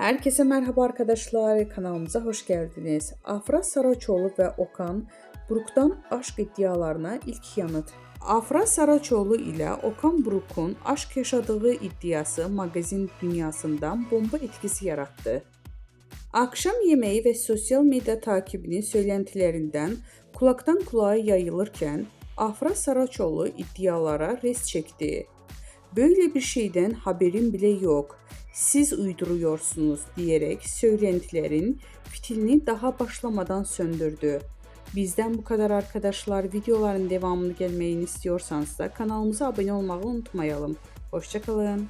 Herkese merhaba arkadaşlar, kanalımıza hoş geldiniz. Afra Saraçoğlu ve Okan Buruk'tan aşk iddialarına ilk yanıt. Afra Saraçoğlu ile Okan Buruk'un aşk yaşadığı iddiası magazin dünyasından bomba etkisi yarattı. Akşam yemeği ve sosyal medya takibinin söylentilerinden kulaktan kulağa yayılırken Afra Saraçoğlu iddialara res çekti. "Böyle bir şeyden haberim bile yok. Siz uyduruyorsunuz" diyerek söylentilerin fitilini daha başlamadan söndürdü. Bizden bu kadar arkadaşlar. Videoların devamını gelmeyini istiyorsanız da kanalımıza abone olmayı unutmayalım. Hoşça kalın.